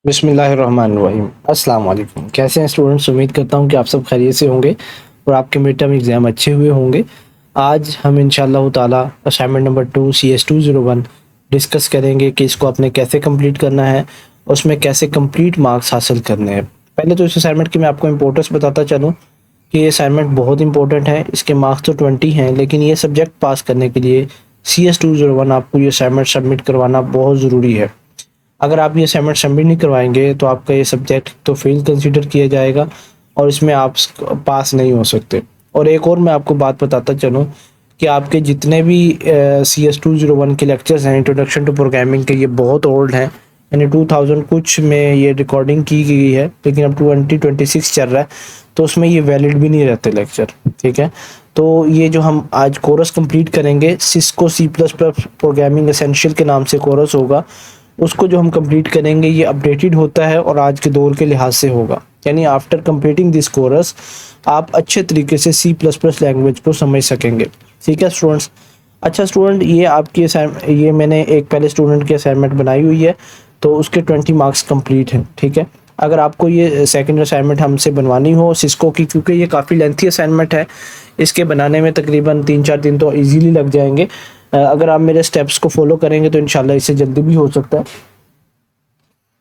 बिस्मिल्लाहिर्रहमानिर्रहीम। अस्सलाम वालेकुम। कैसे हैं स्टूडेंट्स? उम्मीद करता हूँ कि आप सब खैरियत से होंगे और आपके मिड टर्म एग्ज़ाम अच्छे हुए होंगे। आज हम इंशाअल्लाह ताला असाइनमेंट नंबर 2 CS 201 डिस्कस करेंगे कि इसको आपने कैसे कंप्लीट करना है, उसमें कैसे कंप्लीट मार्क्स हासिल करने हैं। पहले तो इस असाइनमेंट की मैं आपको इम्पोर्टेंस बताता चलूँ कि ये असाइनमेंट बहुत इंपॉर्टेंट है। इसके मार्क्स तो 20 हैं, लेकिन ये सब्जेक्ट पास करने के लिए CS 201 आपको ये असाइनमेंट सबमिट करवाना बहुत ज़रूरी है। अगर आप ये असाइनमेंट सबमिट नहीं करवाएंगे तो आपका ये सब्जेक्ट तो फेल कंसीडर किया जाएगा और इसमें आप पास नहीं हो सकते। और एक और मैं आपको बात बताता चलूँ कि आपके जितने भी CS 201 के लेक्चर्स हैं इंट्रोडक्शन टू प्रोग्रामिंग के, ये बहुत ओल्ड हैं, यानी 2000 कुछ में ये रिकॉर्डिंग की गई है, लेकिन अब 2026 चल रहा है तो उसमें ये वैलिड भी नहीं रहते लेक्चर। ठीक है, तो ये जो हम आज कोर्स कंप्लीट करेंगे, सिस्को C++ प्रोग्रामिंग एसेंशियल के नाम से कोर्स होगा, उसको जो हम कंप्लीट करेंगे ये अपडेटेड होता है और आज के दौर के लिहाज से होगा। यानी आफ्टर कंप्लीटिंग दिस कोर्स आप अच्छे तरीके से C++ लैंग्वेज को समझ सकेंगे। ठीक है स्टूडेंट्स। अच्छा स्टूडेंट, ये मैंने एक पहले स्टूडेंट की असाइनमेंट बनाई हुई है, तो उसके 20 मार्क्स कंप्लीट हैं। ठीक है, अगर आपको ये सेकंड असाइनमेंट हमसे बनवानी हो सिस्को की, क्योंकि ये काफ़ी लेंथी असाइनमेंट है, इसके बनाने में तकरीबन 3-4 दिन तो इजीली लग जाएंगे। अगर आप मेरे स्टेप्स को फॉलो करेंगे तो इंशाल्लाह इससे जल्दी भी हो सकता है।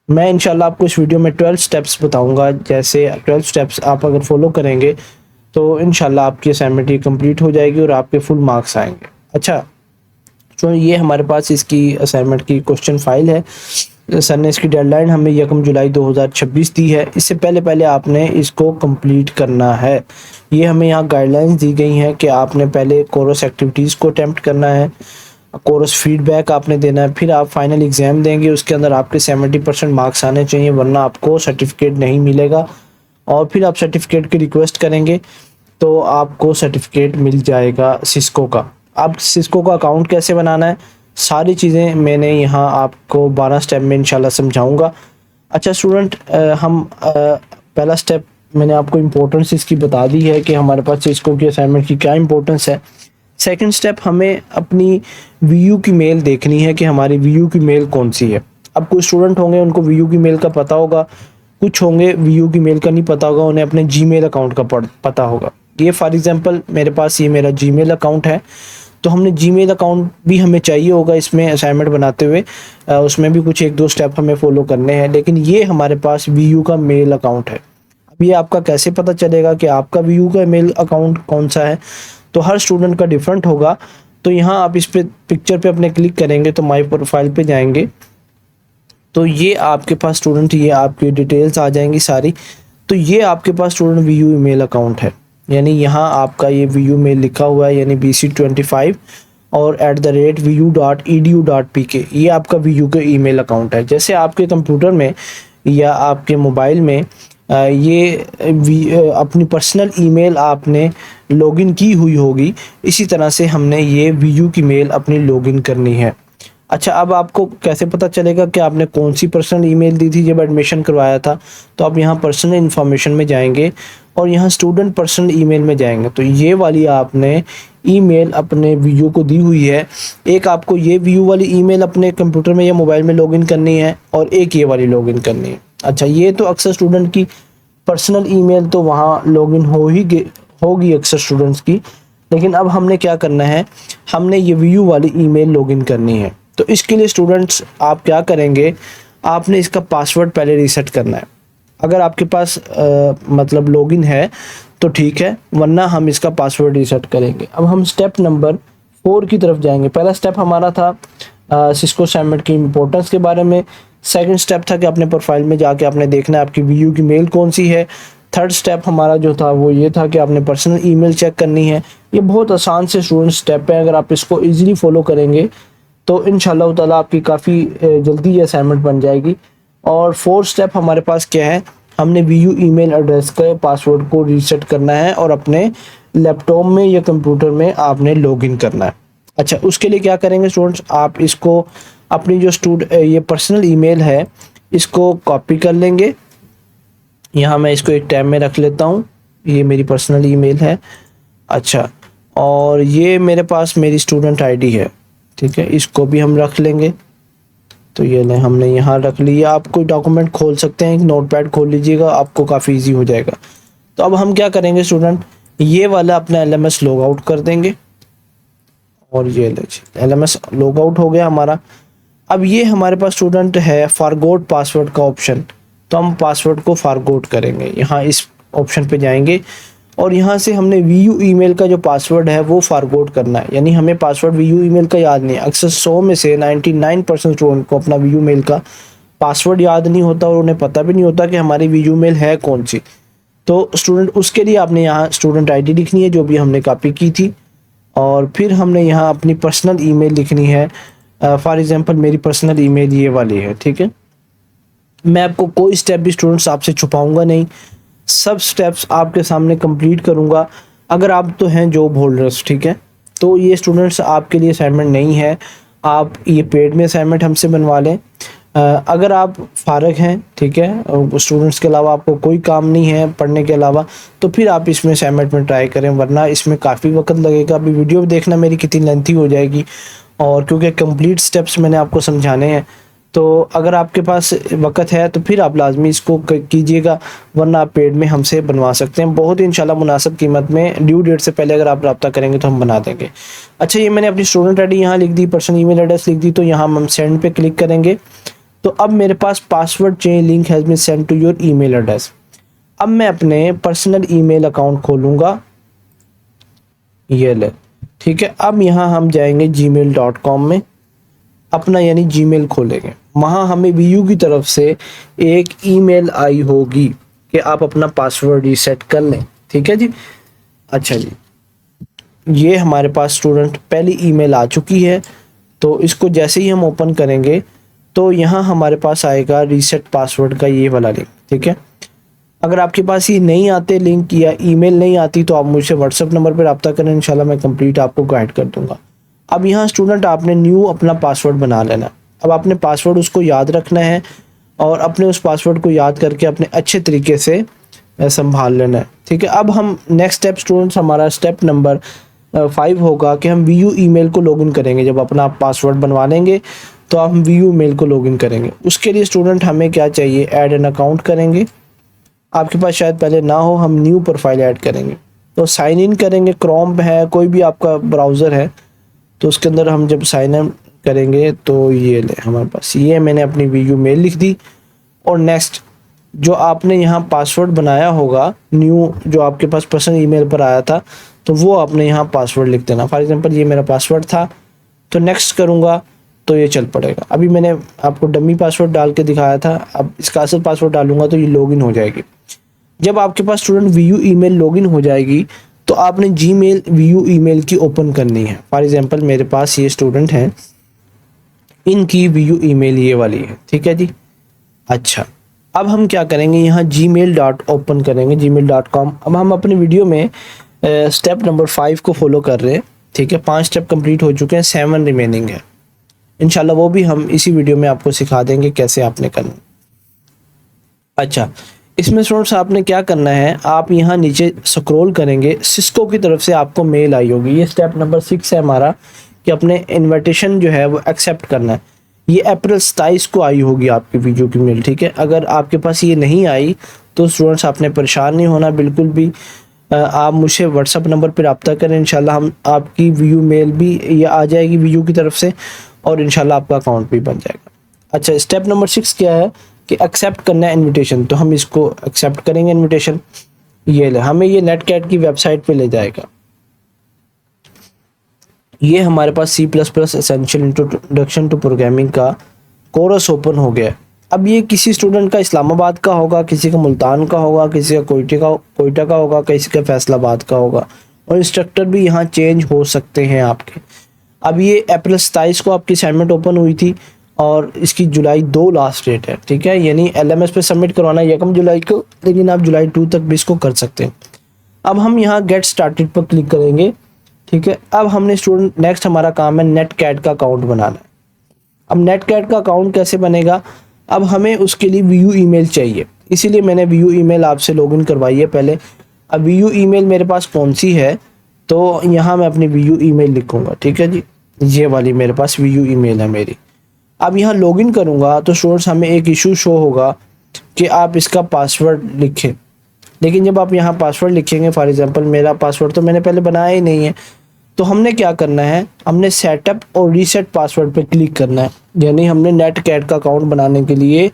मैं इंशाल्लाह आपको इस वीडियो में 12 स्टेप्स बताऊंगा। जैसे 12 स्टेप्स आप अगर फॉलो करेंगे तो इंशाल्लाह आपकी असाइनमेंट ये कंप्लीट हो जाएगी और आपके फुल मार्क्स आएंगे। अच्छा, तो ये हमारे पास इसकी असाइनमेंट की क्वेश्चन फाइल है। सर ने इसकी डेडलाइन हमें 1 जुलाई 2026 दी है। इससे पहले पहले आपने इसको कंप्लीट करना है। ये हमें यहाँ गाइडलाइंस दी गई हैं कि आपने पहले कोर्स एक्टिविटीज़ को अटेम्प्ट करना है, कोर्स फीडबैक आपने देना है, फिर आप फाइनल एग्ज़ाम देंगे, उसके अंदर आपके 70% मार्क्स आने चाहिए, वरना आपको सर्टिफिकेट नहीं मिलेगा। और फिर आप सर्टिफिकेट की रिक्वेस्ट करेंगे तो आपको सर्टिफिकेट मिल जाएगा सिस्को का। अब सिस्को का अकाउंट कैसे बनाना है, सारी चीज़ें मैंने यहाँ आपको 12 स्टेप में इंशाल्लाह समझाऊंगा। अच्छा स्टूडेंट, पहला स्टेप मैंने आपको इम्पोर्टेंस इसकी बता दी है कि हमारे पास सिस्को की असाइनमेंट की क्या इंपॉर्टेंस है। सेकंड स्टेप, हमें अपनी VU की मेल देखनी है कि हमारी VU की मेल कौन सी है। अब कुछ स्टूडेंट होंगे उनको VU की मेल का पता होगा, कुछ होंगे VU की मेल का नहीं पता होगा, उन्हें अपने जीमेल अकाउंट का पता होगा। ये फॉर एग्जांपल मेरे पास ये मेरा जीमेल अकाउंट है, तो हमने जीमेल अकाउंट भी हमें चाहिए होगा इसमें असाइनमेंट बनाते हुए। उसमें भी कुछ 1-2 स्टेप हमें फॉलो करने हैं, लेकिन ये हमारे पास VU का मेल अकाउंट है। अब ये आपका कैसे पता चलेगा कि आपका VU का मेल अकाउंट कौन सा है? तो हर स्टूडेंट का डिफरेंट होगा। तो यहाँ आप इस पे पिक्चर पे अपने क्लिक करेंगे तो माई प्रोफाइल पे जाएंगे, तो ये आपके पास स्टूडेंट, ये आपकी डिटेल्स आ जाएंगी सारी। तो ये आपके पास स्टूडेंट VU ईमेल अकाउंट है, यानी यहाँ आपका ये VU मेल लिखा हुआ है, यानी BC25 और @vu.edu.pk, ये आपका VU का ईमेल अकाउंट है। जैसे आपके कंप्यूटर में या आपके मोबाइल में अपनी पर्सनल ईमेल आपने लॉगिन की हुई होगी, इसी तरह से हमने ये VU की मेल अपनी लॉगिन करनी है। अच्छा, अब आपको कैसे पता चलेगा कि आपने कौन सी पर्सनल ईमेल दी थी जब एडमिशन करवाया था? तो आप यहाँ पर्सनल इन्फॉर्मेशन में जाएंगे और यहाँ स्टूडेंट पर्सनल ईमेल में जाएंगे, तो ये वाली आपने ईमेल अपने VU को दी हुई है। एक आपको ये VU वाली ईमेल अपने कंप्यूटर में या मोबाइल में लॉगिन करनी है और एक ये वाली लॉगिन करनी है। अच्छा, ये तो अक्सर स्टूडेंट की पर्सनल ईमेल तो वहाँ लॉगिन होगी अक्सर स्टूडेंट्स की, लेकिन अब हमने क्या करना है, हमने ये VU वाली ईमेल लॉगिन करनी है। तो इसके लिए स्टूडेंट्स आप क्या करेंगे, आपने इसका पासवर्ड पहले रीसेट करना है। अगर आपके पास मतलब लॉगिन है तो ठीक है, वरना हम इसका पासवर्ड रीसेट करेंगे। अब हम स्टेप नंबर 4 की तरफ जाएंगे। पहला स्टेप हमारा था सिस्को असाइनमेंट की इम्पोर्टेंस के बारे में। सेकंड स्टेप था कि अपने प्रोफाइल में जाके आपने देखना है आपकी VU की मेल कौन सी है। थर्ड स्टेप हमारा जो था वो ये था कि आपने पर्सनल ईमेल चेक करनी है। ये बहुत आसान से स्टूडेंट स्टेप है, अगर आप इसको ईजिली फॉलो करेंगे तो इंशाल्लाह ताला आपकी काफ़ी जल्दी ये असाइनमेंट बन जाएगी। और फोर्थ स्टेप हमारे पास क्या है, हमने VU ईमेल एड्रेस के पासवर्ड को रीसेट करना है और अपने लैपटॉप में या कंप्यूटर में आपने लॉगिन करना है। अच्छा, उसके लिए क्या करेंगे स्टूडेंट्स, आप इसको अपनी जो ये पर्सनल ईमेल है इसको कॉपी कर लेंगे। यहाँ मैं इसको एक टैब में रख लेता हूँ, ये मेरी पर्सनल ईमेल है। अच्छा, और ये मेरे पास मेरी स्टूडेंट ID है, ठीक है, इसको भी हम रख लेंगे। तो ये लें, हमने यहाँ रख लिया। आप कोई डॉक्यूमेंट खोल सकते हैं, एक नोटपैड खोल लीजिएगा, आपको काफ़ी इजी हो जाएगा। तो अब हम क्या करेंगे स्टूडेंट, ये वाला अपना LMS लॉग आउट कर देंगे और ये ले LMS लॉग आउट हो गया हमारा। अब ये हमारे पास स्टूडेंट है फॉरगॉट पासवर्ड का ऑप्शन, तो हम पासवर्ड को फॉरगॉट करेंगे। यहाँ इस ऑप्शन पे जाएंगे और यहाँ से हमने VU ईमेल का जो पासवर्ड है वो फॉरगॉट करना है, यानी हमें पासवर्ड VU ईमेल का याद नहीं है। अक्सर 100 में से 99% स्टूडेंट को अपना VU मेल का पासवर्ड याद नहीं होता और उन्हें पता भी नहीं होता कि हमारी VU मेल है कौन सी। तो स्टूडेंट उसके लिए आपने यहाँ स्टूडेंट ID लिखनी है जो भी हमने कॉपी की थी, और फिर हमने यहाँ अपनी पर्सनल ईमेल लिखनी है। फॉर एग्जांपल मेरी पर्सनल ईमेल ये वाली है, ठीक है। मैं आपको कोई स्टेप भी स्टूडेंट्स आपसे छुपाऊंगा नहीं, सब स्टेप्स आपके सामने कंप्लीट करूंगा। अगर आप तो हैं जॉब होल्डर्स, ठीक है, तो ये स्टूडेंट्स आपके लिए असाइनमेंट नहीं है, आप ये पेड में असाइनमेंट हमसे बनवा लें। अगर आप फारग हैं, ठीक है, स्टूडेंट्स के अलावा आपको कोई काम नहीं है पढ़ने के अलावा, तो फिर आप इसमें असाइनमेंट में ट्राई करें, वरना इसमें काफ़ी वक्त लगेगा। अभी वीडियो देखना मेरी कितनी लेंथी हो जाएगी, और क्योंकि कंप्लीट स्टेप्स मैंने आपको समझाने हैं, तो अगर आपके पास वक्त है तो फिर आप लाजमी इसको कीजिएगा, वरना आप पेड में हमसे बनवा सकते हैं बहुत ही इंशाल्लाह मुनासिब कीमत में। ड्यू डेट से पहले अगर आप रब्ता करेंगे तो हम बना देंगे। अच्छा, ये मैंने अपनी स्टूडेंट ID यहाँ लिख दी, पर्सनल ईमेल एड्रेस लिख दी, तो यहाँ हम सेंड पे क्लिक करेंगे। तो अब मेरे पास password change link has been send to your email address. अब मैं अपने पर्सनल ईमेल अकाउंट खोलूँगा, ये ले, ठीक है। अब यहाँ हम जाएंगे gmail.com में, अपना यानी जीमेल खोलेंगे। वहाँ हमें VU की तरफ से एक ईमेल आई होगी कि आप अपना पासवर्ड रीसेट कर लें, ठीक है जी। अच्छा जी, ये हमारे पास स्टूडेंट पहली ईमेल आ चुकी है। तो इसको जैसे ही हम ओपन करेंगे तो यहाँ हमारे पास आएगा रीसेट पासवर्ड का ये वाला लिंक, ठीक है। अगर आपके पास ये नहीं आते लिंक या ईमेल नहीं आती तो आप मुझसे व्हाट्सएप नंबर पर रब्ता करें, इंशाल्लाह मैं कंप्लीट आपको गाइड कर दूंगा। अब यहाँ स्टूडेंट आपने न्यू अपना पासवर्ड बना लेना। अब आपने पासवर्ड उसको याद रखना है और अपने उस पासवर्ड को याद करके अपने अच्छे तरीके से संभाल लेना है, ठीक है। अब हम नेक्स्ट स्टेप स्टूडेंट्स, हमारा स्टेप नंबर 5 होगा कि हम VU ईमेल को लॉगिन करेंगे। जब अपना पासवर्ड बनवा लेंगे तो हम VU मेल को लॉगिन करेंगे। उसके लिए स्टूडेंट हमें क्या चाहिए, ऐड एन अकाउंट करेंगे। आपके पास शायद पहले ना हो, हम न्यू प्रोफाइल ऐड करेंगे। तो साइन इन करेंगे, क्रोम है कोई भी आपका ब्राउज़र है तो उसके अंदर हम जब साइन इन करेंगे तो ये ले हमारे पास, ये मैंने अपनी VU मेल लिख दी। और नेक्स्ट जो आपने यहाँ पासवर्ड बनाया होगा न्यू, जो आपके पास पर्सनल ईमेल पर आया था, तो वो आपने यहाँ पासवर्ड लिख देना। फॉर एग्जांपल ये मेरा पासवर्ड था, तो नेक्स्ट करूँगा तो ये चल पड़ेगा। अभी मैंने आपको डमी पासवर्ड डाल के दिखाया था, अब इसका असल पासवर्ड डालूंगा तो ये लॉगिन हो जाएगी। जब आपके पास स्टूडेंट VU ईमेल लॉगिन हो जाएगी तो आपने जीमेल VU ईमेल की ओपन करनी है। फॉर एग्जांपल मेरे पास ये स्टूडेंट हैं, इनकी VU ईमेल ये वाली है, ठीक है जी। अच्छा, अब हम क्या करेंगे, यहाँ gmail.open करेंगे, gmail.com। अब हम अपनी वीडियो में स्टेप नंबर 5 को फॉलो कर रहे हैं, ठीक है। 5 स्टेप कंप्लीट हो चुके हैं, 7 रिमेनिंग है। इंशाल्लाह वो भी हम इसी वीडियो में आपको सिखा देंगे कैसे आपने करना। अच्छा, इसमें स्टूडेंट्स आपने क्या करना है, आप यहाँ नीचे स्क्रॉल करेंगे, सिस्को की तरफ से आपको मेल आई होगी। ये स्टेप नंबर 6 है हमारा कि अपने इनविटेशन जो है वो एक्सेप्ट करना है। ये अप्रैल 27 को आई होगी आपकी VU की मेल, ठीक है। अगर आपके पास ये नहीं आई तो स्टूडेंट्स आपने परेशान नहीं होना बिल्कुल भी। आप मुझसे व्हाट्सअप नंबर पर रब्ता करें, इंशाल्लाह हम आपकी VU मेल भी ये आ जाएगी VU की तरफ से, और इंशाल्लाह आपका अकाउंट भी बन जाएगा। अच्छा, स्टेप नंबर 6 क्या है कि एक्सेप्ट करना है इनविटेशन, तो हम इसको एक्सेप्ट करेंगे इनविटेशन। ये ले, हमें ये नेटकैट की वेबसाइट पे ले जाएगा। ये हमारे पास C++ essential introduction to programming का कोर्स ओपन हो गया है। अब ये किसी स्टूडेंट का इस्लामाबाद का होगा, किसी का मुल्तान का होगा, किसी का कोयटा का होगा, किसी का फैसलाबाद का होगा, और इंस्ट्रक्टर भी यहाँ चेंज हो सकते हैं आपके। अब ये अप्रैल 27 को आपकी असाइनमेंट ओपन हुई थी और इसकी जुलाई 2 लास्ट डेट है, ठीक है। यानी LMS पे सबमिट करवाना 1 जुलाई को, लेकिन आप जुलाई 2 तक भी इसको कर सकते हैं। अब हम यहाँ गेट स्टार्टेड पर क्लिक करेंगे, ठीक है। अब हमने स्टूडेंट नेक्स्ट हमारा काम है नेटकैट का अकाउंट बनाना है। अब नेटकैट का अकाउंट कैसे बनेगा, अब हमें उसके लिए VU ईमेल चाहिए, इसीलिए मैंने VU ईमेल आपसे लॉगिन करवाई है पहले। अब VU ईमेल मेरे पास कौन सी है, तो यहाँ मैं अपनी VU ईमेल लिखूँगा, ठीक है जी। ये वाली मेरे पास VU ईमेल है मेरी। अब यहाँ लॉगिन करूँगा तो स्टूडेंट्स हमें एक इशू शो होगा कि आप इसका पासवर्ड लिखें। लेकिन जब आप यहाँ पासवर्ड लिखेंगे, फॉर एग्जांपल मेरा पासवर्ड तो मैंने पहले बनाया ही नहीं है, तो हमने क्या करना है, हमने सेटअप और रीसेट पासवर्ड पे क्लिक करना है। यानी हमने नेट कैट का अकाउंट बनाने के लिए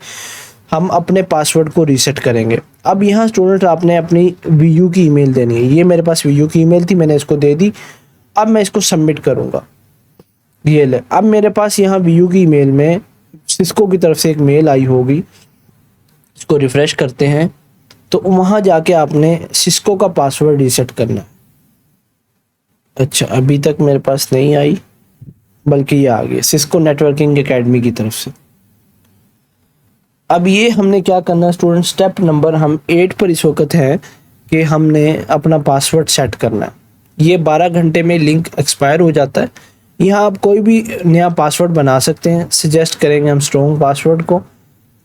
हम अपने पासवर्ड को रीसेट करेंगे। अब यहाँ स्टूडेंट आपने अपनी वीयू की ईमेल देनी है। ये मेरे पास वीयू की ईमेल थी, मैंने इसको दे दी। अब मैं इसको सबमिट करूँगा। ये ले, अब मेरे पास यहाँ वीयू की ईमेल में सिस्को की तरफ से एक मेल आई होगी। इसको रिफ्रेश करते हैं तो वहाँ जाके आपने सिस्को का पासवर्ड रीसेट करना है। अच्छा, अभी तक मेरे पास नहीं आई, बल्कि ये आ गई सिस्को नेटवर्किंग एकेडमी की तरफ से। अब ये हमने क्या करना है स्टूडेंट, स्टेप नंबर हम 8 पर इस वक्त है कि हमने अपना पासवर्ड सेट करना है। ये 12 घंटे में लिंक एक्सपायर हो जाता है। यहाँ आप कोई भी नया पासवर्ड बना सकते हैं। सजेस्ट करेंगे हम स्ट्रॉन्ग पासवर्ड को,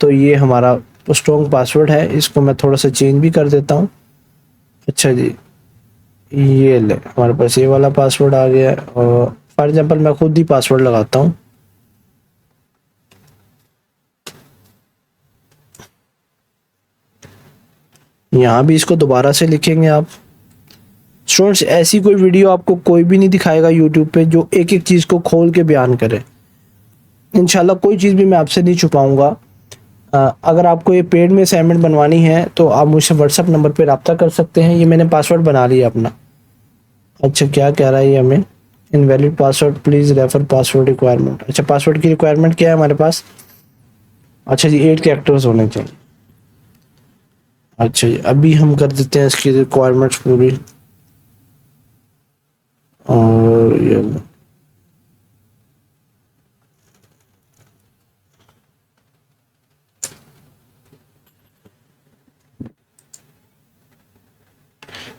तो ये हमारा स्ट्रॉन्ग पासवर्ड है। इसको मैं थोड़ा सा चेंज भी कर देता हूँ। अच्छा जी, ये ले, हमारे पास ये वाला पासवर्ड आ गया। और फॉर एग्जांपल मैं खुद ही पासवर्ड लगाता हूँ। यहाँ भी इसको दोबारा से लिखेंगे आप। स्टूडेंट्स, ऐसी कोई वीडियो आपको कोई भी नहीं दिखाएगा यूट्यूब पे जो एक एक चीज़ को खोल के बयान करे। इंशाल्लाह कोई चीज़ भी मैं आपसे नहीं छुपाऊंगा। अगर आपको ये पेड में असाइनमेंट बनवानी है तो आप मुझसे व्हाट्सएप नंबर पे रब्ता कर सकते हैं। ये मैंने पासवर्ड बना लिया अपना। अच्छा, क्या कह रहा है ये हमें, invalid password, please refer password requirement. अच्छा, पासवर्ड की रिक्वायरमेंट क्या है हमारे पास? अच्छा जी, 8 कैरेक्टर्स होने चाहिए। अच्छा जी, अभी हम कर देते हैं इसकी रिक्वायरमेंट्स पूरी। और ये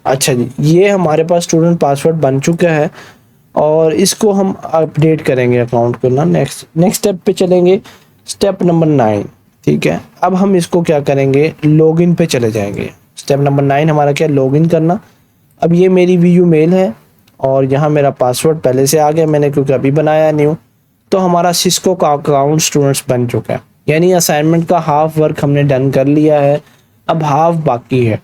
अच्छा जी, ये हमारे पास स्टूडेंट पासवर्ड बन चुका है और इसको हम अपडेट करेंगे अकाउंट को ना। नेक्स्ट स्टेप पे चलेंगे, स्टेप नंबर 9। ठीक है, अब हम इसको क्या करेंगे, लॉगिन पे चले जाएंगे। स्टेप नंबर 9 हमारा क्या, लॉगिन करना। अब ये मेरी वीयू मेल है और यहाँ मेरा पासवर्ड पहले से आ गया मैंने, क्योंकि अभी बनाया न्यू। तो हमारा सिस्को का अकाउंट स्टूडेंट्स बन चुका है। यानी असाइनमेंट का हाफ वर्क हमने डन कर लिया है, अब हाफ बाकी है।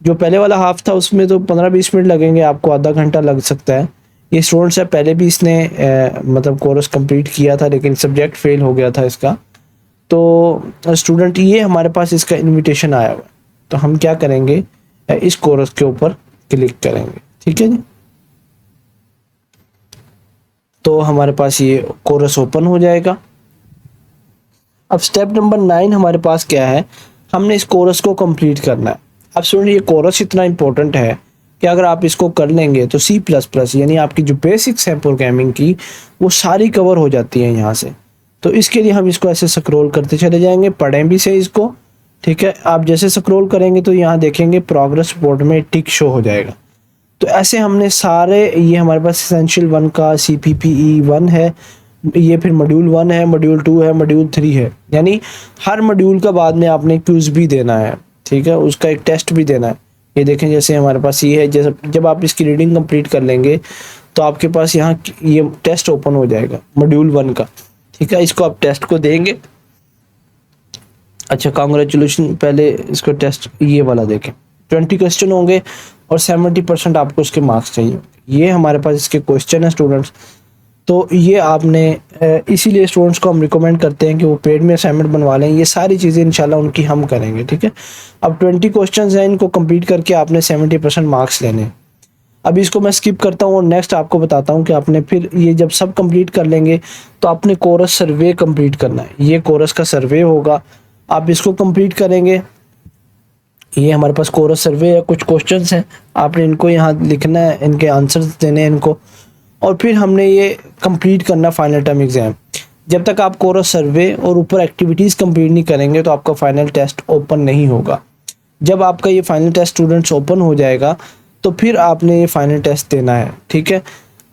जो पहले वाला हाफ था उसमें तो 15-20 मिनट लगेंगे, आपको आधा घंटा लग सकता है। ये स्टूडेंट्स है, पहले भी इसने मतलब कोर्स कंप्लीट किया था लेकिन सब्जेक्ट फेल हो गया था इसका। तो स्टूडेंट, ये हमारे पास इसका इनविटेशन आया हुआ है। तो हम क्या करेंगे, इस कोर्स के ऊपर क्लिक करेंगे। ठीक है जी, तो हमारे पास ये कोर्स ओपन हो जाएगा। अब स्टेप नंबर 9 हमारे पास क्या है, हमने इस कोर्स को कंप्लीट करना है। अब सुनिए, ये कोर्स इतना इंपॉर्टेंट है कि अगर आप इसको कर लेंगे तो C++ यानी आपकी जो बेसिक्स हैं प्रोग्रामिंग की, वो सारी कवर हो जाती हैं यहाँ से। तो इसके लिए हम इसको ऐसे स्क्रॉल करते चले जाएंगे, पढ़ें भी से इसको। ठीक है, आप जैसे स्क्रॉल करेंगे तो यहाँ देखेंगे प्रोग्रेस रिपोर्ट में टिक शो हो जाएगा। तो ऐसे हमने सारे, ये हमारे पास एसेंशियल 1 का CPPE 1 है, ये फिर मॉड्यूल 1 है, मॉड्यूल 2 है, मॉड्यूल 3 है। यानी हर मॉड्यूल का बाद में आपने क्विज भी देना है। ठीक है, उसका एक टेस्ट भी देना है। ये देखें, जैसे हमारे पास ये है, जैसे जब आप इसकी रीडिंग कंप्लीट कर लेंगे तो आपके पास यहाँ ये टेस्ट ओपन हो जाएगा मॉड्यूल 1 का। ठीक है, इसको आप टेस्ट को देंगे। अच्छा, कांग्रेचुलेशन, पहले इसको टेस्ट ये वाला देखें। 20 क्वेश्चन होंगे और 70% आपको इसके मार्क्स चाहिए। ये हमारे पास इसके क्वेश्चन है स्टूडेंट्स। तो ये आपने, इसीलिए स्टूडेंट्स को हम रिकमेंड करते हैं कि वो पेड में असाइनमेंट बनवा लें। ये सारी चीज़ें इंशाल्लाह उनकी हम करेंगे। ठीक है, अब 20 क्वेश्चंस हैं, इनको कंप्लीट करके आपने 70% मार्क्स लेने। अब इसको मैं स्किप करता हूँ और नेक्स्ट आपको बताता हूँ कि आपने फिर ये जब सब कंप्लीट कर लेंगे तो आपने कोर्स सर्वे कंप्लीट करना है। ये कोर्स का सर्वे होगा, आप इसको कंप्लीट करेंगे। ये हमारे पास कोर्स सर्वे है, कुछ क्वेश्चंस हैं, आपने इनको यहाँ लिखना है, इनके आंसर्स देने हैं इनको, और फिर हमने ये कंप्लीट करना फाइनल टर्म एग्ज़ाम। जब तक आप कोर्स सर्वे और ऊपर एक्टिविटीज़ कंप्लीट नहीं करेंगे तो आपका फाइनल टेस्ट ओपन नहीं होगा। जब आपका ये फाइनल टेस्ट स्टूडेंट्स ओपन हो जाएगा तो फिर आपने ये फाइनल टेस्ट देना है। ठीक है,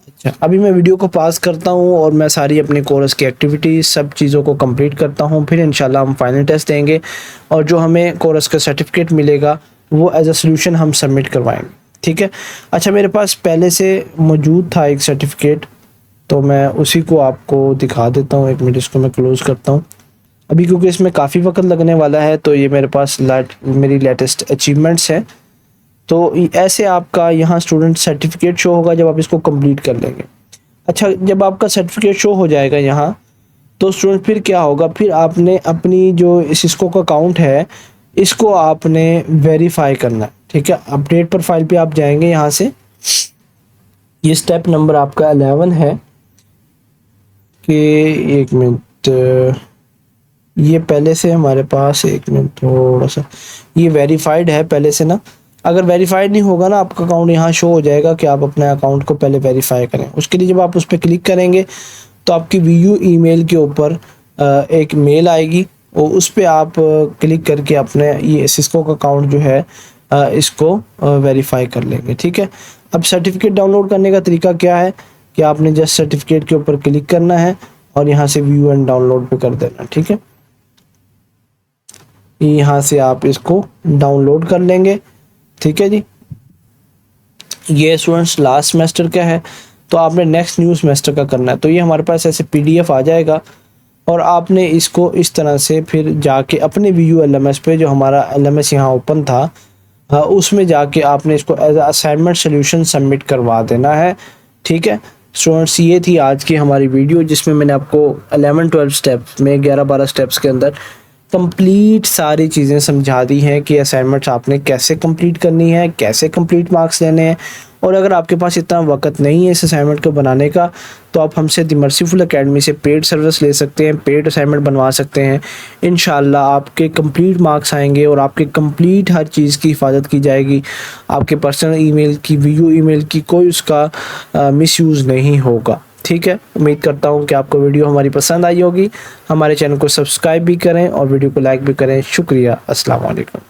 अच्छा, अभी मैं वीडियो को पास करता हूँ और मैं सारी अपने कोर्स की एक्टिविटीज़ सब चीज़ों को कंप्लीट करता हूँ, फिर इंशाल्लाह हम फाइनल टेस्ट देंगे और जो हमें कोर्स का सर्टिफिकेट मिलेगा वो एज अ सॉल्यूशन हम सबमिट करवाएंगे। ठीक है, अच्छा, मेरे पास पहले से मौजूद था एक सर्टिफिकेट, तो मैं उसी को आपको दिखा देता हूँ। 1 मिनट, इसको मैं क्लोज़ करता हूँ अभी, क्योंकि इसमें काफ़ी वक्त लगने वाला है। तो ये मेरे पास मेरी लेटेस्ट अचीवमेंट्स है। तो ऐसे आपका यहाँ स्टूडेंट सर्टिफिकेट शो होगा जब आप इसको कंप्लीट कर लेंगे। अच्छा, जब आपका सर्टिफिकेट शो हो जाएगा यहाँ, तो स्टूडेंट फिर क्या होगा, फिर आपने अपनी जो सिस्को का अकाउंट है इसको आपने वेरीफाई करना है। ठीक है, अपडेट प्रोफाइल पे आप जाएंगे। यहाँ से ये स्टेप नंबर आपका 11 है कि 1 मिनट, ये पहले से हमारे पास, 1 मिनट थोड़ा सा, ये वेरीफाइड है पहले से ना। अगर वेरीफाइड नहीं होगा ना आपका अकाउंट, यहाँ शो हो जाएगा कि आप अपने अकाउंट को पहले वेरीफाई करें। उसके लिए जब आप उस पर क्लिक करेंगे तो आपकी वीयू ईमेल के ऊपर एक मेल आएगी और उस पर आप क्लिक करके अपने ये सिस्को का अकाउंट जो है इसको वेरीफाई कर लेंगे। ठीक है, अब सर्टिफिकेट डाउनलोड करने का तरीका क्या है कि आपने जस्ट सर्टिफिकेट के ऊपर क्लिक करना है और यहाँ से व्यू एंड डाउनलोड पे कर देना। ठीक है, यहाँ से आप इसको डाउनलोड कर लेंगे। ठीक है जी, ये स्टूडेंट्स लास्ट सेमेस्टर का है, तो आपने नेक्स्ट न्यू सेमेस्टर का करना है। तो ये हमारे पास ऐसे PDF आ जाएगा और आपने इसको इस तरह से फिर जाके अपने VU LMS पे, जो हमारा LMS यहाँ ओपन था, उसमें जाके आपने इसको एज असाइनमेंट सोल्यूशन सबमिट करवा देना है। ठीक है स्टूडेंट्स, ये थी आज की हमारी वीडियो जिसमें मैंने आपको 11-12 स्टेप्स में 11-12 स्टेप्स के अंदर कंप्लीट सारी चीज़ें समझा दी हैं कि असाइनमेंट्स आपने कैसे कंप्लीट करनी है, कैसे कंप्लीट मार्क्स लेने हैं। और अगर आपके पास इतना वक्त नहीं है इस असाइनमेंट को बनाने का, तो आप हमसे द मर्सीफुल एकेडमी से पेड सर्विस ले सकते हैं, पेड असाइनमेंट बनवा सकते हैं। इंशाल्लाह आपके कंप्लीट मार्क्स आएंगे और आपके कंप्लीट हर चीज़ की हिफाजत की जाएगी। आपके पर्सनल ईमेल की, वीयू ईमेल की कोई उसका मिसयूज़ नहीं होगा। ठीक है, उम्मीद करता हूँ कि आपको वीडियो हमारी पसंद आई होगी। हमारे चैनल को सब्सक्राइब भी करें और वीडियो को लाइक भी करें। शुक्रिया, अस्सलाम वालेकुम।